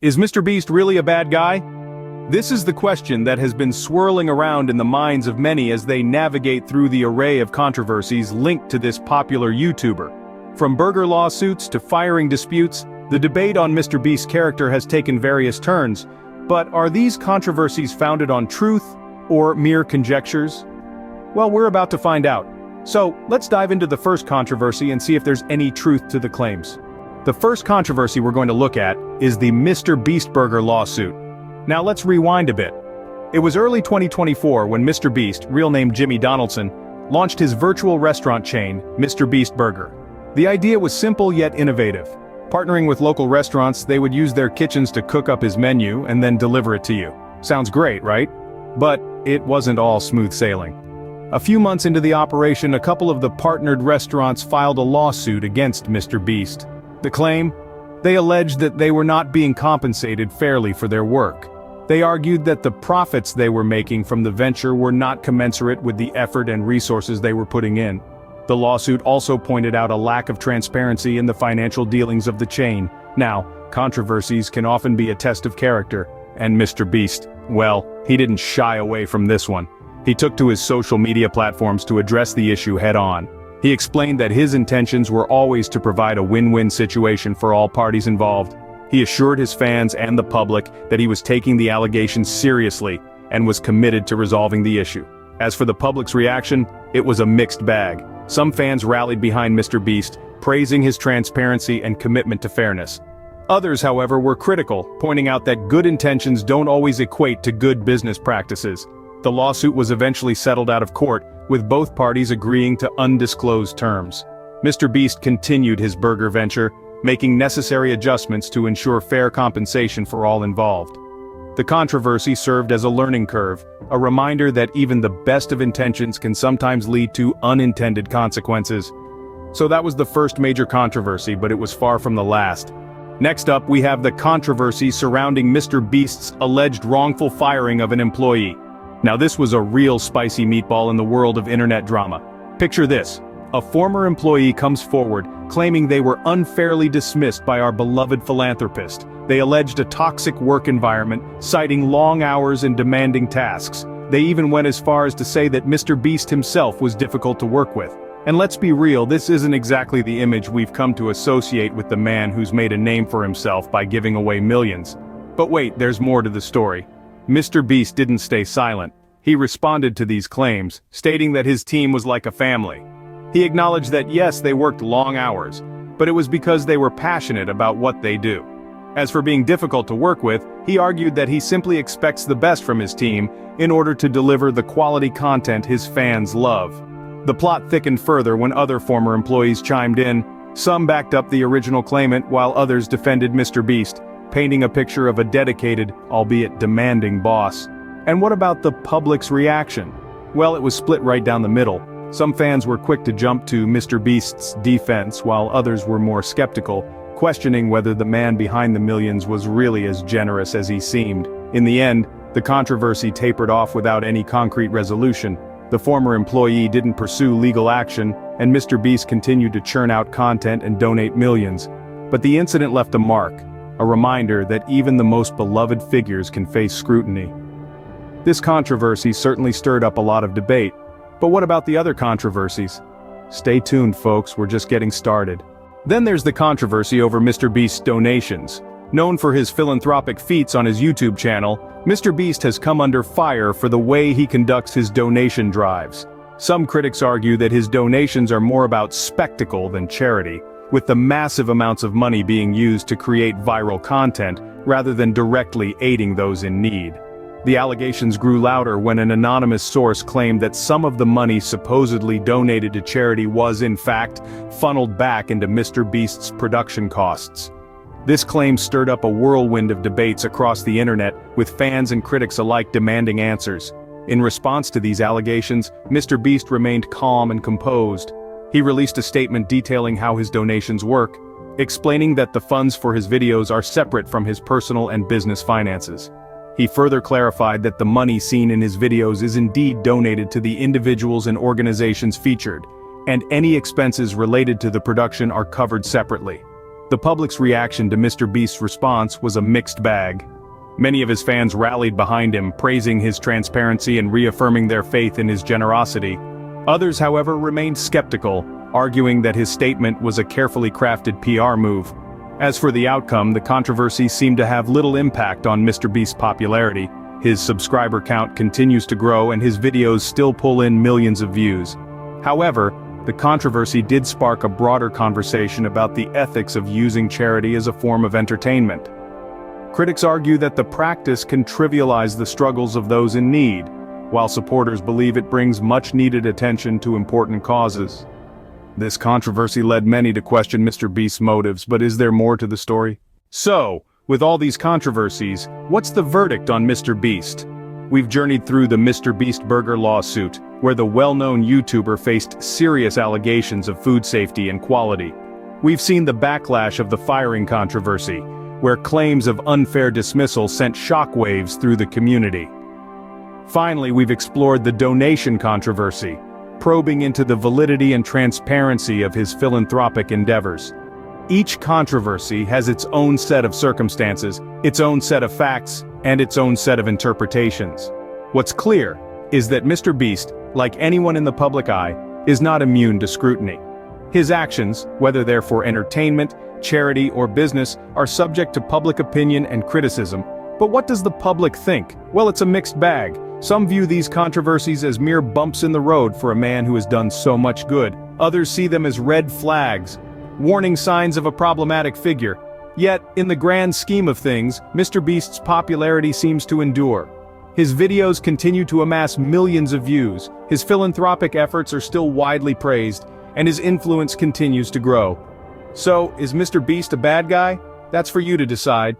Is MrBeast really a bad guy? This is the question that has been swirling around in the minds of many as they navigate through the array of controversies linked to this popular YouTuber. From burger lawsuits to firing disputes, the debate on MrBeast's character has taken various turns, but are these controversies founded on truth or mere conjectures? Well, we're about to find out. So, let's dive into the first controversy and see if there's any truth to the claims. The first controversy we're going to look at is the MrBeast Burger lawsuit. Now let's rewind a bit. It was early 2024 when MrBeast, real name Jimmy Donaldson, launched his virtual restaurant chain, MrBeast Burger. The idea was simple yet innovative. Partnering with local restaurants, they would use their kitchens to cook up his menu and then deliver it to you. Sounds great, right? But it wasn't all smooth sailing. A few months into the operation, a couple of the partnered restaurants filed a lawsuit against MrBeast. The claim? They alleged that they were not being compensated fairly for their work. They argued that the profits they were making from the venture were not commensurate with the effort and resources they were putting in. The lawsuit also pointed out a lack of transparency in the financial dealings of the chain. Now, controversies can often be a test of character, and MrBeast, well, he didn't shy away from this one. He took to his social media platforms to address the issue head-on. He explained that his intentions were always to provide a win-win situation for all parties involved. He assured his fans and the public that he was taking the allegations seriously and was committed to resolving the issue. As for the public's reaction, it was a mixed bag. Some fans rallied behind MrBeast, praising his transparency and commitment to fairness. Others, however, were critical, pointing out that good intentions don't always equate to good business practices. The lawsuit was eventually settled out of court, with both parties agreeing to undisclosed terms. MrBeast continued his burger venture, making necessary adjustments to ensure fair compensation for all involved. The controversy served as a learning curve, a reminder that even the best of intentions can sometimes lead to unintended consequences. So that was the first major controversy, but it was far from the last. Next up, we have the controversy surrounding MrBeast's alleged wrongful firing of an employee. Now this was a real spicy meatball in the world of internet drama. Picture this. A former employee comes forward, claiming they were unfairly dismissed by our beloved philanthropist. They alleged a toxic work environment, citing long hours and demanding tasks. They even went as far as to say that MrBeast himself was difficult to work with. And let's be real, this isn't exactly the image we've come to associate with the man who's made a name for himself by giving away millions. But wait, there's more to the story. MrBeast didn't stay silent. He responded to these claims, stating that his team was like a family. He acknowledged that yes, they worked long hours, but it was because they were passionate about what they do. As for being difficult to work with, he argued that he simply expects the best from his team in order to deliver the quality content his fans love. The plot thickened further when other former employees chimed in. Some backed up the original claimant while others defended MrBeast, painting a picture of a dedicated, albeit demanding boss. And what about the public's reaction? Well, it was split right down the middle. Some fans were quick to jump to MrBeast's defense while others were more skeptical, questioning whether the man behind the millions was really as generous as he seemed. In the end, the controversy tapered off without any concrete resolution. The former employee didn't pursue legal action, and MrBeast continued to churn out content and donate millions. But the incident left a mark, a reminder that even the most beloved figures can face scrutiny. This controversy certainly stirred up a lot of debate. But what about the other controversies? Stay tuned, folks, we're just getting started. Then there's the controversy over MrBeast's donations. Known for his philanthropic feats on his YouTube channel, MrBeast has come under fire for the way he conducts his donation drives. Some critics argue that his donations are more about spectacle than charity, with the massive amounts of money being used to create viral content rather than directly aiding those in need. The allegations grew louder when an anonymous source claimed that some of the money supposedly donated to charity was, in fact, funneled back into MrBeast's production costs. This claim stirred up a whirlwind of debates across the internet, with fans and critics alike demanding answers. In response to these allegations, MrBeast remained calm and composed. He released a statement detailing how his donations work, explaining that the funds for his videos are separate from his personal and business finances. He further clarified that the money seen in his videos is indeed donated to the individuals and organizations featured, and any expenses related to the production are covered separately. The public's reaction to MrBeast's response was a mixed bag. Many of his fans rallied behind him, praising his transparency and reaffirming their faith in his generosity. Others, however, remained skeptical, arguing that his statement was a carefully crafted PR move. As for the outcome, the controversy seemed to have little impact on MrBeast's popularity. His subscriber count continues to grow and his videos still pull in millions of views. However, the controversy did spark a broader conversation about the ethics of using charity as a form of entertainment. Critics argue that the practice can trivialize the struggles of those in need, while supporters believe it brings much-needed attention to important causes. This controversy led many to question MrBeast's motives, but is there more to the story? So, with all these controversies, what's the verdict on MrBeast? We've journeyed through the MrBeast Burger lawsuit, where the well-known YouTuber faced serious allegations of food safety and quality. We've seen the backlash of the firing controversy, where claims of unfair dismissal sent shockwaves through the community. Finally, we've explored the donation controversy, probing into the validity and transparency of his philanthropic endeavors. Each controversy has its own set of circumstances, its own set of facts, and its own set of interpretations. What's clear is that MrBeast, like anyone in the public eye, is not immune to scrutiny. His actions, whether they're for entertainment, charity, or business, are subject to public opinion and criticism. But what does the public think? Well, it's a mixed bag. Some view these controversies as mere bumps in the road for a man who has done so much good. Others see them as red flags, warning signs of a problematic figure. Yet, in the grand scheme of things, MrBeast's popularity seems to endure. His videos continue to amass millions of views, his philanthropic efforts are still widely praised, and his influence continues to grow. So, is MrBeast a bad guy? That's for you to decide.